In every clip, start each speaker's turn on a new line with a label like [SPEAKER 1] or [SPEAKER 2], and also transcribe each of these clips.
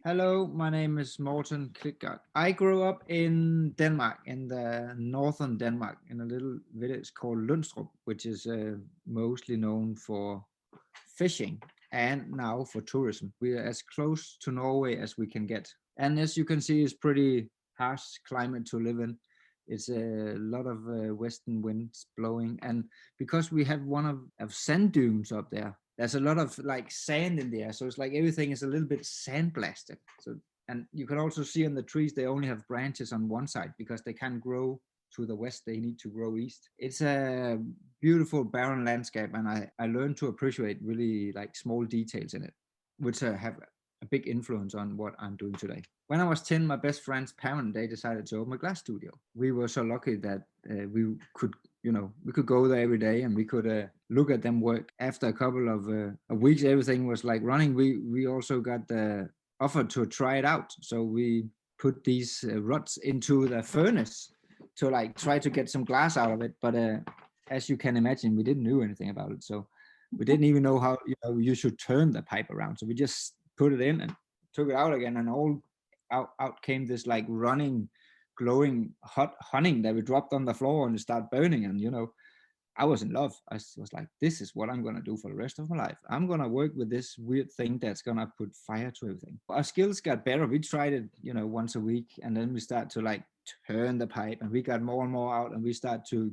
[SPEAKER 1] Hello, my name is Morten Klitgaard. I grew up in Denmark, in the northern Denmark, in a little village called Lundstrup, which is mostly known for fishing and now for tourism. We are as close to Norway as we can get. And as you can see, it's pretty harsh climate to live in. It's a lot of western winds blowing. And because we have one of sand dunes up there, there's a lot of like sand in the air. So it's like everything is a little bit sandblasted. So, and you can also see on the trees, they only have branches on one side because they can't grow to the west, they need to grow east. It's a beautiful barren landscape, and I learned to appreciate really like small details in it, which have a big influence on what I'm doing today. When I was 10, my best friend's parents, they decided to open a glass studio. We were so lucky that we could, we could go there every day and we could look at them work. After a couple of weeks, everything was like running. We also got the offer to try it out. So we put these rods into the furnace to like try to get some glass out of it. But as you can imagine, we didn't know anything about it. So we didn't even know how you should turn the pipe around. So we just put it in and took it out again, and all out came this like running, glowing hot honey that we dropped on the floor and it started burning. And I was in love. I was like, this is what I'm going to do for the rest of my life. I'm going to work with this weird thing that's going to put fire to everything. Our skills got better. We tried it, once a week. And then we start to like turn the pipe, and we got more and more out, and we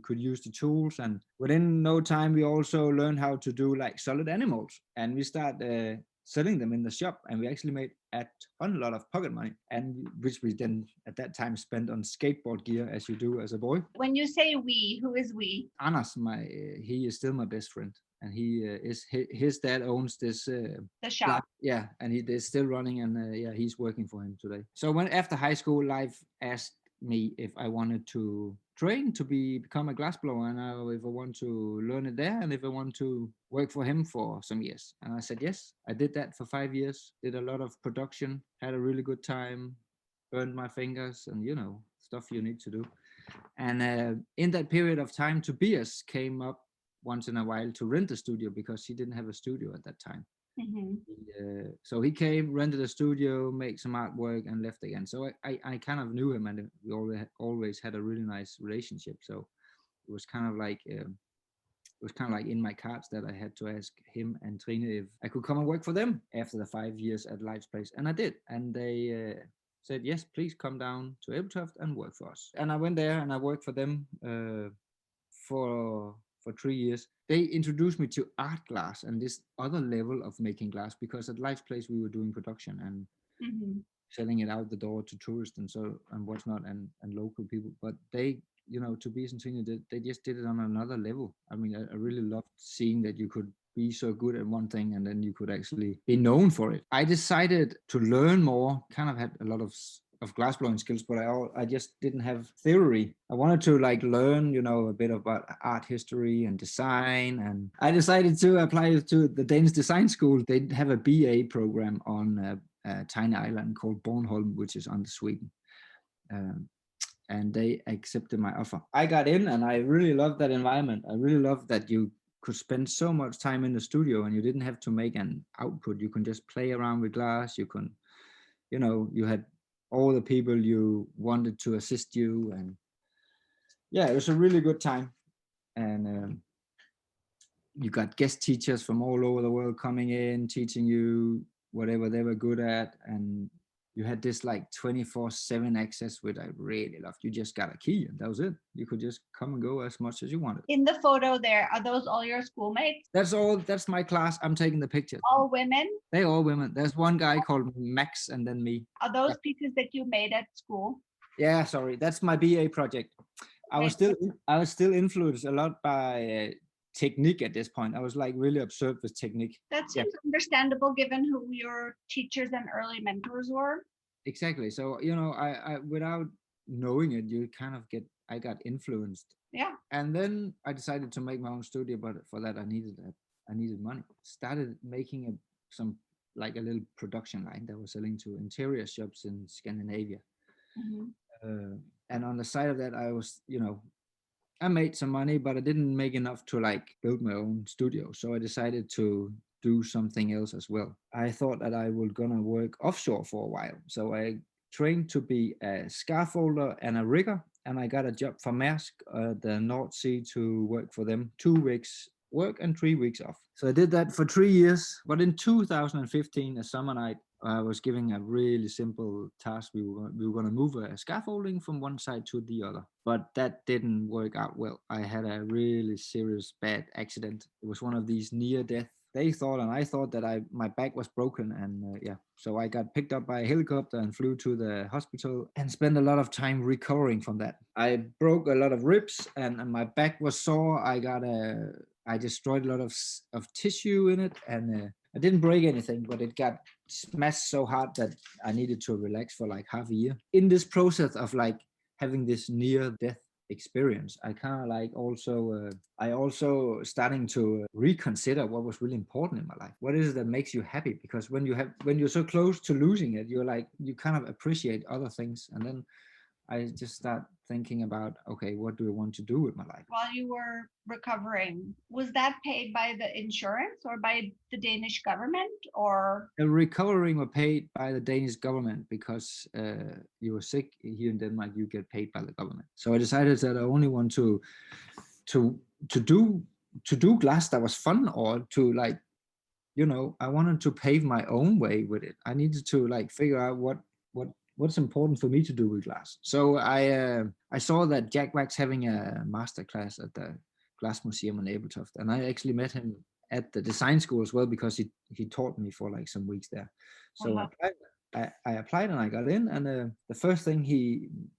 [SPEAKER 1] could use the tools. And within no time, we also learned how to do like solid animals. And we start selling them in the shop, and we actually made a lot of pocket money, and which we then at that time spent on skateboard gear, as you do as a boy.
[SPEAKER 2] When you say we, who is we?
[SPEAKER 1] Anders, he is still my best friend, and he is his dad owns this
[SPEAKER 2] The shop.
[SPEAKER 1] yeah, and they're still running, and yeah, he's working for him today. So when after high school, life asked me if I wanted to train to become a glassblower, and if I want to learn it there, and if I want to work for him for some years. And I said yes. I did that for 5 years. Did a lot of production. Had a really good time. Burned my fingers, and stuff you need to do. And in that period of time, Tobias came up once in a while to rent a studio because he didn't have a studio at that time.
[SPEAKER 2] Mm-hmm.
[SPEAKER 1] So he came, rented a studio, made some artwork, and left again. So I kind of knew him, and we always had a really nice relationship. So it was kind of like in my cards that I had to ask him and Trine if I could come and work for them after the 5 years at Life's Place, and I did. And they said, yes, please come down to Ebeltoft and work for us. And I went there and I worked for them for 3 years. They introduced me to art glass and this other level of making glass, because at Life's Place we were doing production and selling it out the door to tourists and so and whatnot, and local people. But they, Tobias and Trina, they just did it on another level. I mean, I really loved seeing that you could be so good at one thing and then you could actually be known for it. I decided to learn more. Kind of had a lot of glassblowing skills, but I just didn't have theory. I wanted to like learn, a bit about art history and design, and I decided to apply to the Danish Design School. They have a BA program on a tiny island called Bornholm, which is under Sweden. And they accepted my offer. I got in, and I really loved that environment. I really loved that you could spend so much time in the studio and you didn't have to make an output. You can just play around with glass. You can, you had all the people you wanted to assist you. And yeah, it was a really good time. And you got guest teachers from all over the world coming in, teaching you whatever they were good at. And you had this like 24/7 access, which I really loved. You just got a key and that was it. You could just come and go as much as you wanted.
[SPEAKER 2] In the photo there, are those all your schoolmates?
[SPEAKER 1] That's my class. I'm taking the pictures.
[SPEAKER 2] All women?
[SPEAKER 1] They're all women. There's one guy called Max and then me.
[SPEAKER 2] Are those pieces that you made at school?
[SPEAKER 1] Yeah, sorry. That's my BA project. I was still influenced a lot by technique at this point. I was like really obsessed with technique.
[SPEAKER 2] That seems understandable given who your teachers and early mentors were.
[SPEAKER 1] Exactly. So I without knowing it, you kind of I got influenced.
[SPEAKER 2] Yeah.
[SPEAKER 1] And then I decided to make my own studio, but for that I needed money. Started making some like a little production line that was selling to interior shops in Scandinavia. And on the side of that, I was, I made some money, but I didn't make enough to like build my own studio. So I decided to do something else as well. I thought that I was gonna work offshore for a while, so I trained to be a scaffolder and a rigger, and I got a job for Maersk, the North Sea, to work for them 2 weeks work and 3 weeks off. So I did that for 3 years. But in 2015, a summer night, I was giving a really simple task. We were going to move a scaffolding from one side to the other, but that didn't work out well. I had a really serious bad accident. It was one of these near death. They thought and I thought that my back was broken, and so I got picked up by a helicopter and flew to the hospital and spent a lot of time recovering from that. I broke a lot of ribs, and my back was sore. I destroyed a lot of tissue in it, and I didn't break anything, but it got smashed so hard that I needed to relax for like half a year. In this process of like having this near death experience, I kind of like I also starting to reconsider what was really important in my life. What is it that makes you happy? Because when you're so close to losing it, you kind of appreciate other things. And then I just start thinking about, okay, what do I want to do with my life?
[SPEAKER 2] While you were recovering, was that paid by the insurance or by the Danish government, or?
[SPEAKER 1] The recovering were paid by the Danish government because you were sick here in Denmark, you get paid by the government. So I decided that I only want to do glass that was fun, or to like, I wanted to pave my own way with it. I needed to like figure out what's important for me to do with glass. So I saw that Jack Wax having a master class at the Glass Museum in Ebeltoft, and I actually met him at the design school as well, because he taught me for like some weeks there. So I applied and I got in, and the first thing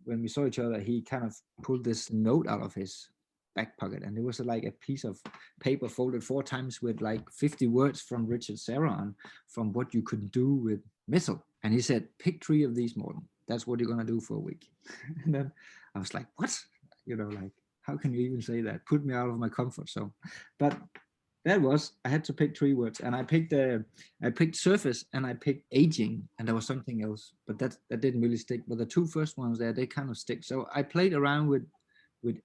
[SPEAKER 1] when we saw each other, he kind of pulled this note out of his back pocket, and it was like a piece of paper folded 4 times with like 50 words from Richard Serra on from what you could do with metal. And he said, pick 3 of these, Morten. That's what you're going to do for a week. And then I was like, what? Like, how can you even say that? Put me out of my comfort zone. But I had to pick 3 words. And I picked surface, and I picked aging, and there was something else. But that didn't really stick. But the 2 first ones there, they kind of stick. So I played around with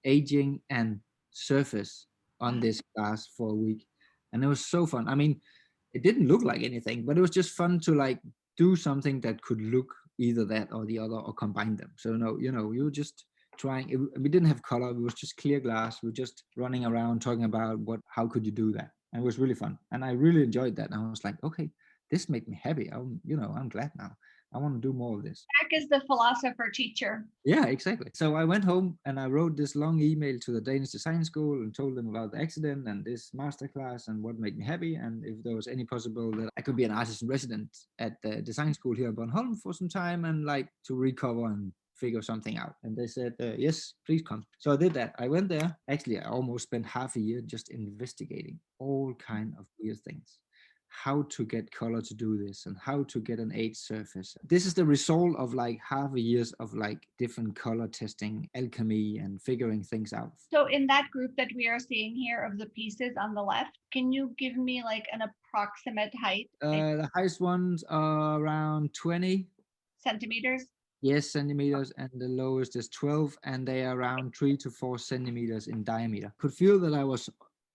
[SPEAKER 1] aging and surface on this glass for a week. And it was so fun. I mean, it didn't look like anything, but it was just fun to like do something that could look either that or the other, or combine them. So you were just trying. We didn't have color. It was just clear glass. We were just running around talking about how could you do that. And it was really fun. And I really enjoyed that. And I was like, okay, this made me happy. I'm glad now. I want to do more of this.
[SPEAKER 2] Jack is the philosopher teacher.
[SPEAKER 1] Yeah, exactly. So I went home and I wrote this long email to the Danish design school and told them about the accident and this masterclass and what made me happy, and if there was any possible that I could be an artist in resident at the design school here in Bornholm for some time and like to recover and figure something out. And they said, yes, please come. So I did that. I went there. Actually, I almost spent half a year just investigating all kind of weird things. How to get color to do this, and how to get an aged surface. This is the result of like half a years of like different color testing, alchemy, and figuring things out.
[SPEAKER 2] So in that group that we are seeing here of the pieces on the left, can you give me like an approximate height?
[SPEAKER 1] The highest ones are around 20
[SPEAKER 2] centimeters.
[SPEAKER 1] Yes, centimeters, and the lowest is 12, and they are around 3 to 4 centimeters in diameter. Could feel that I was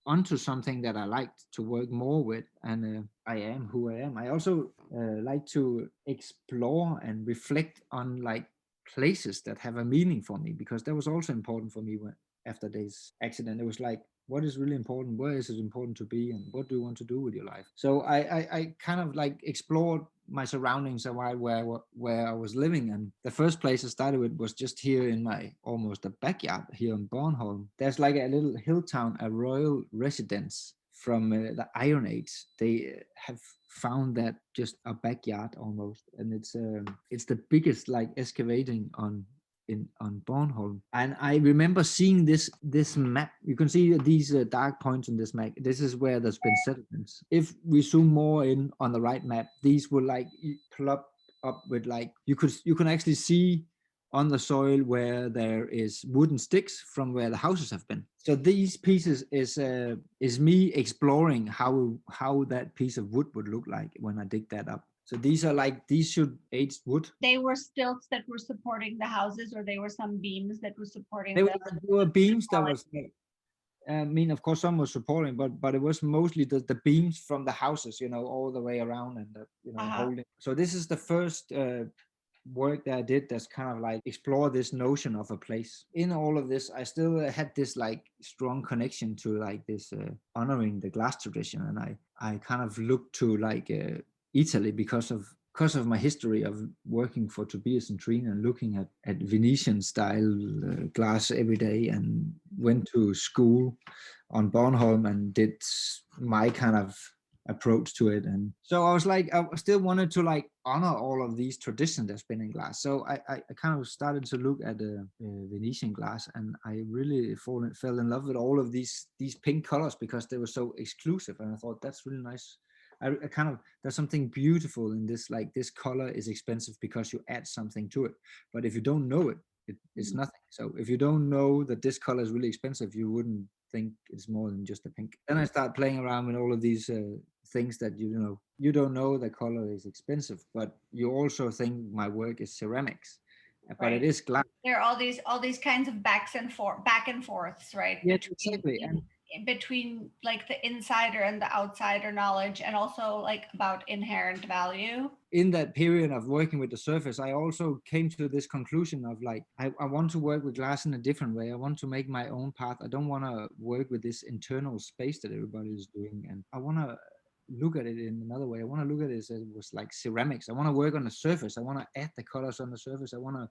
[SPEAKER 1] onto something that I liked to work more with, and I am who I am. I also like to explore and reflect on like places that have a meaning for me, because that was also important for me after this accident. It was like, what is really important? Where is it important to be? And what do you want to do with your life? So I kind of like explored my surroundings around where I was living. And the first place I started with was just here in my almost a backyard here in Bornholm. There's like a little hill town, a royal residence from the Iron Age. They have found that just a backyard almost. And it's the biggest like excavating on Bornholm. And I remember seeing this map. You can see these dark points on this map. This is where there's been settlements. If we zoom more in on the right map, these will like plop up with like, you can actually see on the soil where there is wooden sticks from where the houses have been. So these pieces is me exploring how that piece of wood would look like when I dig that up. So these should aged wood.
[SPEAKER 2] They were stilts that were supporting the houses, or they were some beams that were supporting
[SPEAKER 1] They were beams that was I mean, of course, some was supporting, but it was mostly the beams from the houses, all the way around, and holding. So this is the first work that I did that's kind of like explore this notion of a place. In all of this, I still had this like strong connection to like this honoring the glass tradition, and I kind of looked to like Italy because of my history of working for Tobias and Trine and looking at Venetian style glass every day, and went to school on Bornholm and did my kind of approach to it. And so I was like, I still wanted to like honor all of these traditions that's been in glass. So I kind of started to look at Venetian glass, and I really fell in love with all of these pink colors because they were so exclusive. And I thought that's really nice. I kind of, there's something beautiful in this, like this color is expensive because you add something to it. But if you don't know it, it's nothing. So if you don't know that this color is really expensive, you wouldn't think it's more than just a pink. Then I start playing around with all of these things that you don't know the color is expensive, but you also think my work is ceramics, but it is glass.
[SPEAKER 2] There are all these kinds of back and forths, right?
[SPEAKER 1] Yes, exactly. And
[SPEAKER 2] between like the insider and the outsider knowledge, and also like about inherent value.
[SPEAKER 1] In that period of working with the surface, I also came to this conclusion of like, I want to work with glass in a different way. I want to make my own path. I don't want to work with this internal space that everybody is doing. And I want to look at it in another way. I want to look at it as it was like ceramics. I want to work on the surface. I want to add the colors on the surface. I want to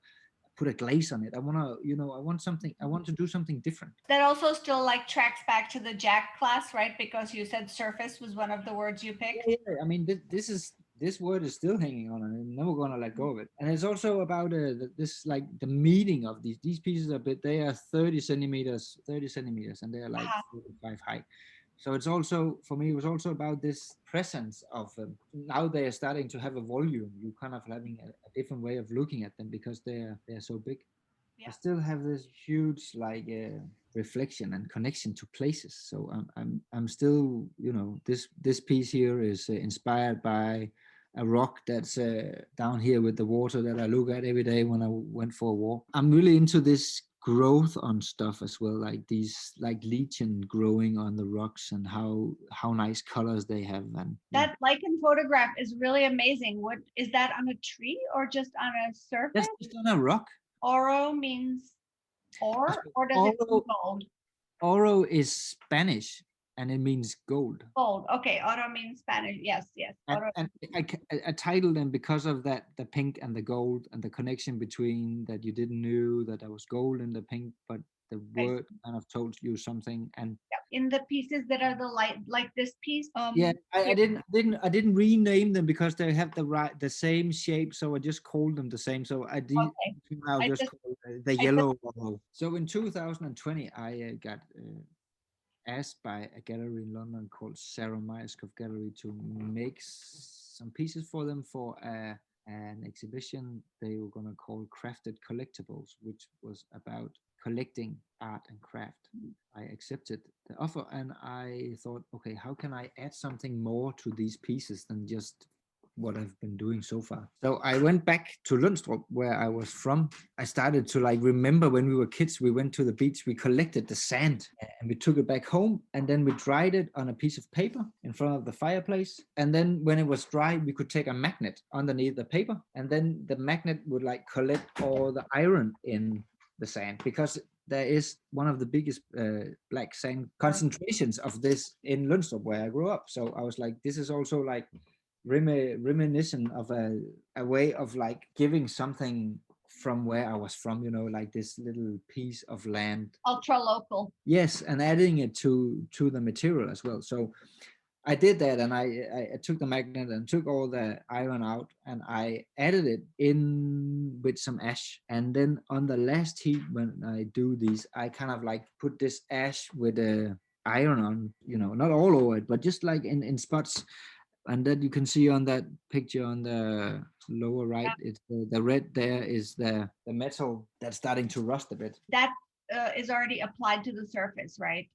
[SPEAKER 1] put a glaze on it. I want to, I want to do something different.
[SPEAKER 2] That also still like tracks back to the Jack class, right? Because you said surface was one of the words you picked.
[SPEAKER 1] Yeah. I mean, this word is still hanging on, and I'm never gonna let go of it. And it's also about this, like the meeting of these pieces are they are 30 centimeters, and they are like 45 high. So it's also, for me, it was also about this presence of now they are starting to have a volume. You kind of having a different way of looking at them because they're so big. I still have this huge like reflection and connection to places. So I'm still, this piece here is inspired by a rock that's down here with the water that I look at every day when I went for a walk. I'm really into this growth on stuff as well, like these like lichen growing on the rocks, and how nice colors they have. And
[SPEAKER 2] that lichen photograph is really amazing. What is that, on a tree or just on a surface?
[SPEAKER 1] That's just on a rock.
[SPEAKER 2] Oro means ore, or does it mean gold?
[SPEAKER 1] Oro is Spanish, and it means gold.
[SPEAKER 2] Gold. Okay, oro means Spanish. Yes.
[SPEAKER 1] And I titled them because of that, the pink and the gold, and the connection between that. You didn't know that there was gold in the pink, but the word kind of told you something. And
[SPEAKER 2] in the pieces that are the light, like this piece.
[SPEAKER 1] I didn't rename them because they have the same shape, so I just called them the same. So I did now just call the yellow oro. So in 2020, I got asked by a gallery in London called Sarah Myerscough Gallery to make some pieces for them for an exhibition they were going to call Crafted Collectibles, which was about collecting art and craft. I accepted the offer, and I thought, okay, how can I add something more to these pieces than just what I've been doing so far? So I went back to Lundstrup, where I was from. I started to like remember when we were kids, we went to the beach, we collected the sand and we took it back home, and then we dried it on a piece of paper in front of the fireplace. And then when it was dry, we could take a magnet underneath the paper, and then the magnet would like collect all the iron in the sand, because there is one of the biggest black sand concentrations of this in Lundstrup, where I grew up. So I was like, this is also like reminiscent of a way of like giving something from where I was from, like this little piece of land,
[SPEAKER 2] ultra local.
[SPEAKER 1] Yes, and adding it to the material as well. So I did that, and I took the magnet and took all the iron out, and I added it in with some ash. And then on the last heat, when I do these, I kind of like put this ash with the iron on, not all over it, but just like in spots. And then you can see on that picture on the lower right, it's the red there is the metal that's starting to rust a bit.
[SPEAKER 2] That is already applied to the surface, right?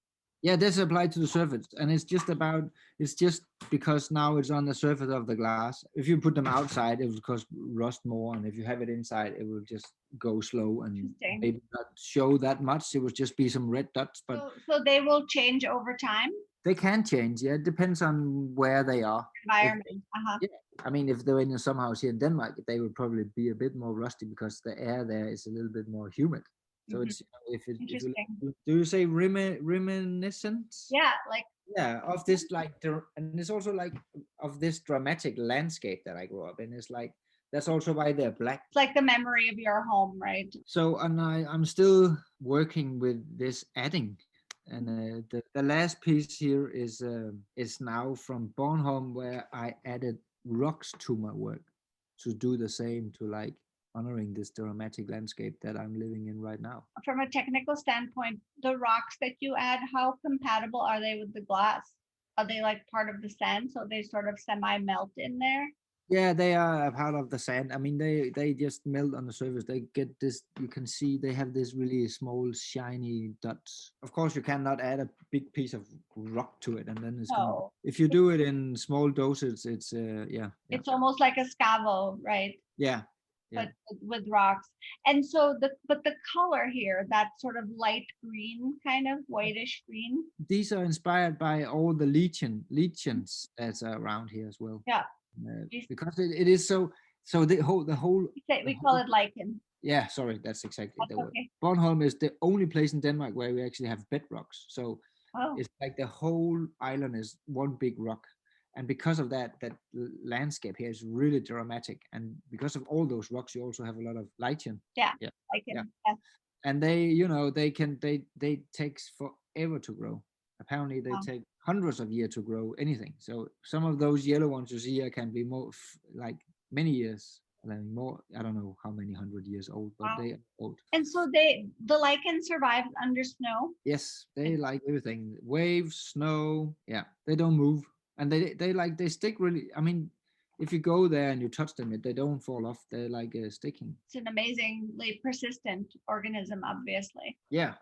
[SPEAKER 1] Yeah, this applied to the surface, and it's just because now it's on the surface of the glass. If you put them outside, it will cause rust more, and if you have it inside, it will just go slow and
[SPEAKER 2] Interesting.
[SPEAKER 1] maybe not show that much. It will just be some red dots, but
[SPEAKER 2] So they will change over time,
[SPEAKER 1] they can change. Yeah, it depends on where they are. If
[SPEAKER 2] environment. Uh-huh.
[SPEAKER 1] yeah, I mean, if they're in a summer house here in Denmark, they would probably be a bit more rusty because the air there is a little bit more humid. So
[SPEAKER 2] Mhm.
[SPEAKER 1] it's if you
[SPEAKER 2] Interesting.
[SPEAKER 1] do you say reminiscent?
[SPEAKER 2] Yeah, like
[SPEAKER 1] Yeah, of this like and it's also like of this dramatic landscape that I grew up in. It's like that's also why they're black.
[SPEAKER 2] it's like the memory of your home, right?
[SPEAKER 1] So and I'm still working with this adding, and the last piece here is now from Bornholm where I added rocks to my work to do the same to like honoring this dramatic landscape that I'm living in right now.
[SPEAKER 2] From a technical standpoint, the rocks that you add, how compatible are they with the glass? Are they like part of the sand, so they sort of semi-melt in there?
[SPEAKER 1] Yeah, they are a part of the sand. I mean, they just melt on the surface. They get this. You can see they have this really small, shiny dots. Of course, you cannot add a big piece of rock to it, and then it's gonna.
[SPEAKER 2] No,
[SPEAKER 1] If you do it in small doses, it's
[SPEAKER 2] it's almost like a scavo, right?
[SPEAKER 1] yeah, yeah.
[SPEAKER 2] But with rocks. And so the color here, that sort of light green, kind of whitish green.
[SPEAKER 1] These are inspired by all the lichens that's around here as well.
[SPEAKER 2] Yeah,
[SPEAKER 1] Because it is so. So
[SPEAKER 2] we call it lichen.
[SPEAKER 1] yeah, sorry, that's exactly
[SPEAKER 2] That's
[SPEAKER 1] the word.
[SPEAKER 2] okay.
[SPEAKER 1] Bornholm is the only place in Denmark where we actually have bedrocks. So
[SPEAKER 2] Oh,
[SPEAKER 1] it's like the whole island is one big rock. And because of that, landscape here is really dramatic. And because of all those rocks, you also have a lot of lichen.
[SPEAKER 2] yeah,
[SPEAKER 1] Yeah. Yeah.
[SPEAKER 2] lichen. Yes.
[SPEAKER 1] And they takes forever to grow. Apparently they
[SPEAKER 2] Wow.
[SPEAKER 1] take hundreds of years to grow anything. So some of those yellow ones you see here can be more like many years. Like more, I don't know how many 100 years old, but
[SPEAKER 2] Wow.
[SPEAKER 1] they are old.
[SPEAKER 2] And so the lichen survives under snow.
[SPEAKER 1] Yes, they like everything. Waves, snow, yeah, they don't move. And they stick really. I mean, if you go there and you touch them, they don't fall off. They're like sticking.
[SPEAKER 2] It's an amazingly persistent organism, obviously.
[SPEAKER 1] Yeah,